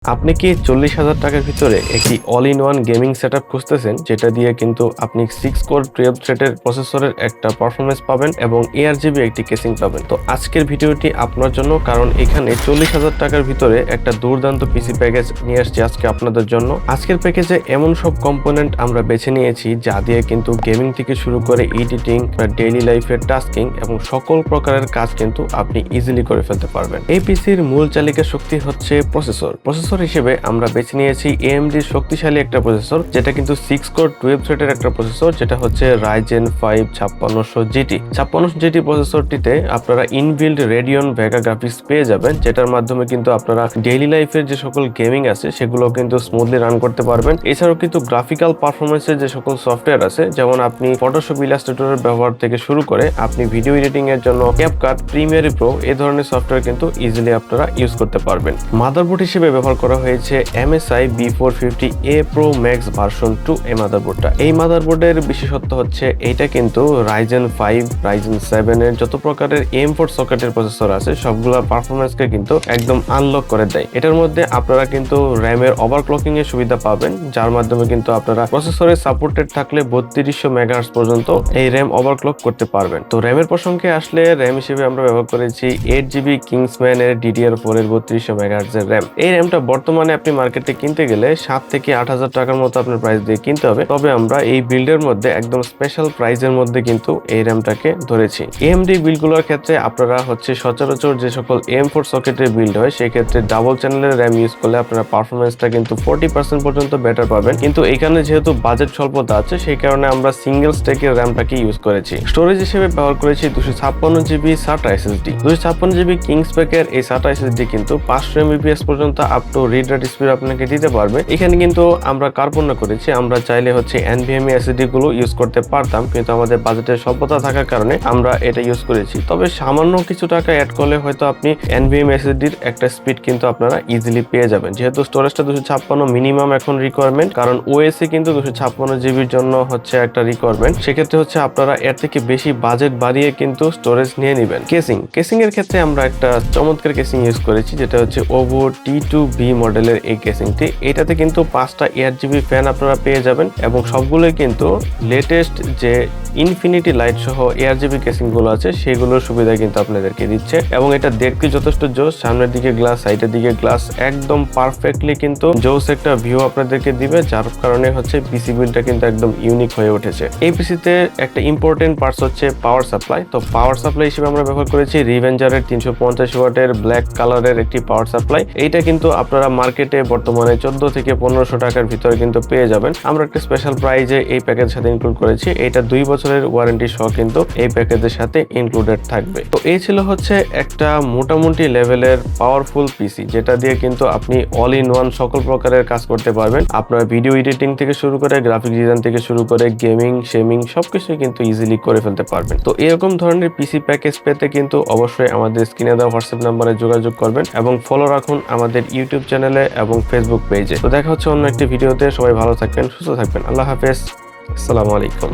আপনি কি 40,000 টাকার ভিতরে একটি all in one gaming setup খুঁজতেছেন, যেটা দিয়ে কিন্তু আপনি 6 কোর 12 থ্রেডের প্রসেসরের একটা পারফরমেন্স পাবেন এবং ARGB একটি কেসিং পাবেন। তো আজকের ভিডিওটি আপনার জন্য, কারণ এখানে 40,000 টাকার ভিতরে একটা দুর্দান্ত পিসি প্যাকেজ নিয়ে আসছি আজকে আপনাদের জন্য। আজকের প্যাকেজে এমন সব কম্পোনেন্ট আমরা বেছে নিয়েছি যা দিয়ে কিন্তু গেমিং থেকে শুরু করে এডিটিং, ডেইলি লাইফের টাস্কিং এবং সকল প্রকারের কাজ কিন্তু আপনি ইজিলি করে ফেলতে পারবেন। এই পিসির মূল চালিকা শক্তি হচ্ছে প্রসেসর হিসেবে আমরা বেছে নিয়েছি AMD শক্তিশালী একটা প্রসেসর, যেটা কিন্তু 6 কোর 12 থ্রেডের একটা প্রসেসর, যেটা হচ্ছে Ryzen 5 5600 GT। 5600 GT প্রসেসরটিতে আপনারা ইনবিল্ড রেডিয়ন ভেগা গ্রাফিক্স পেয়ে যাবেন, যেটার মাধ্যমে কিন্তু আপনারা ডেইলি লাইফের যে সকল গেমিং আছে সেগুলো কিন্তু স্মুথলি রান করতে পারবেন। এছাড়াও কিন্তু গ্রাফিক্যাল পারফরমেন্সের যে সকল সফটওয়্যার আছে, যেমন আপনি ফটোশপ, ইলাস্ট্রেটরের ব্যবহার থেকে শুরু করে আপনি ভিডিও এডিটিং এর জন্য ক্যাপকাট, প্রিমিয়ার প্রো এই ধরনের সফটওয়্যার কিন্তু ইজিলি আপনারা ইউজ করতে পারবেন। মাদারবোর্ড হিসেবে ব্যবহার করা হয়েছে MSI B450A Pro Max version 2 এই মাদারবোর্ডটা। এই মাদারবোর্ডের বিশেষত্ব হচ্ছে এইটা কিন্তু Ryzen 5, Ryzen 7 এর যত প্রকারের M4 সকেটের প্রসেসর আছে সবগুলোর পারফরম্যান্সকে কিন্তু একদম আনলক করে দেয়। এটার মধ্যে আপনারা কিন্তু র্যামের ওভারক্লকিং এর সুবিধা পাবেন, যার মাধ্যমে কিন্তু আপনারা প্রসেসরে সাপোর্টেড থাকলে 3200 মেগাহার্টজ পর্যন্ত এই র্যাম ওভারক্লক করতে পারবেন। তো র্যামের প্রসঙ্গে আসলে র্যাম হিসেবে আমরা ব্যবহার করেছি 8GB কিংসম্যান এর DDR4 এর 3200 মেগাহার্টজ এর র্যাম। এই র্যামটা বর্তমানে আপনি মার্কেটে কিনতে গেলে 7 থেকে 8,000 টাকার মতো আপনার প্রাইস দিয়ে কিনতে হবে। তবে আমরা এই বিল্ডের মধ্যে একদম স্পেশাল প্রাইজের মধ্যে কিন্তু এই র্যামটাকে ধরেছি। AMD বিল্ডগুলোর ক্ষেত্রে আপনারা হচ্ছে সচরাচর যে সকল M4 সকেটের বিল্ড হয় সেই ক্ষেত্রে ডাবল চ্যানেলের র্যাম ইউজ করলে আপনারা পারফরমেন্সটা কিন্তু 40% পর্যন্ত বেটার পাবেন। কিন্তু এখানে যেহেতু বাজেট স্বল্পতা আছে সেই কারণে আমরা সিঙ্গেল স্টেকের র্যামটাকে ইউজ করেছি। স্টোরেজ হিসেবে ব্যবহার করেছি 256GB SATA SSD। 256GB Kings প্যাকের এই SATA SSD কিন্তু 500 MBps পর্যন্ত up to read write speed আপনাকে দিতে পারবে। এখানে কিন্তু আমরা কার্পণ্য করেছি, আমরা চাইলে হচ্ছে NVMe SSD গুলো ইউজ করতে পারতাম, কিন্তু আমাদের বাজেটের স্বল্পতা থাকার কারণে আমরা এটা ইউজ করেছি। তবে সামান্য কিছু টাকা অ্যাড করলে হয়তো আপনি NVMe SSD এর একটা স্পিড কিন্তু আপনারা ইজিলি পেয়ে যাবেন। যেহেতু স্টোরেজটা 256 মিনিমাম এখন রিকোয়ারমেন্ট, কারণ OS এ কিন্তু 256GB এর জন্য হচ্ছে একটা রিকোয়ারমেন্ট। সেক্ষেত্রে হচ্ছে আপনারা এর থেকে বেশি বাজেট বাড়িয়ে কিন্তু স্টোরেজ নিয়ে নেবেন। কেসিং এর ক্ষেত্রে আমরা একটা চমৎকার কেসিং ইউজ করেছি, যেটা হচ্ছে Apu T2B মডেলের এই কেসিংটি। এটাতে কিন্তু 5টা ARGB ফ্যান আপনারা পেয়ে যাবেন এবং সবগুলোই কিন্তু লেটেস্ট যে ইনফিনিটি লাইট সহ ARGB কেসিং গুলো আছে সেগুলোর সুবিধা কিন্তু আপনাদেরকে দিচ্ছে এবং এটা দেখতে যথেষ্ট জোস। সামনের দিকে গ্লাস, সাইডের দিকে গ্লাস, একদম পারফেক্টলি কিন্তু জোস একটা ভিউ আপনাদেরকে দিবে, যার কারণে হচ্ছে পিসি বিলটা কিন্তু একদম ইউনিক হয়ে উঠেছে। এই পিসিতে একটা ইম্পর্টেন্ট পার্টস হচ্ছে পাওয়ার সাপ্লাই। তো পাওয়ার সাপ্লাই হিসেবে আমরা ব্যবহার করেছি রিভেঞ্জারের 350 ওয়াটের ব্ল্যাক কালারের একটি পাওয়ার সাপ্লাই। এইটা কিন্তু আপনারা মার্কেটে বর্তমানে 14 থেকে 1500 টাকার ভিতরে কিন্তু পেয়ে যাবেন। আমরা একটা স্পেশাল প্রাইজে এই প্যাকেজের সাথে ইনক্লুড করেছি। এটা 2 বছরের ওয়ারেন্টি সহ কিন্তু এই প্যাকেজের সাথে ইনক্লুডেড থাকবে। তো এই ছিল হচ্ছে একটা মোটামুটি লেভেলের পাওয়ারফুল পিসি, যেটা দিয়ে কিন্তু আপনি অল ইন ওয়ান সকল প্রকারের কাজ করতে পারবেন। আপনার ভিডিও এডিটিং থেকে শুরু করে গ্রাফিক ডিজাইন থেকে শুরু করে গেমিং, শেমিং সবকিছু কিন্তু ইজিলি করে ফেলতে পারবেন। তো এরকম ধরনের পিসি প্যাকেজ পেতে কিন্তু অবশ্যই আমাদের স্ক্রিনে দেওয়া হোয়াটসঅ্যাপ নাম্বারে যোগাযোগ করবেন এবং ফলো রাখুন আমাদের ইউটিউব চ্যানেলে এবং ফেসবুক পেজে। তো দেখা হচ্ছে অন্য একটি ভিডিওতে। সবাই ভালো থাকবেন, সুস্থ থাকবেন। আল্লাহ হাফেজ, আসসালামু আলাইকুম।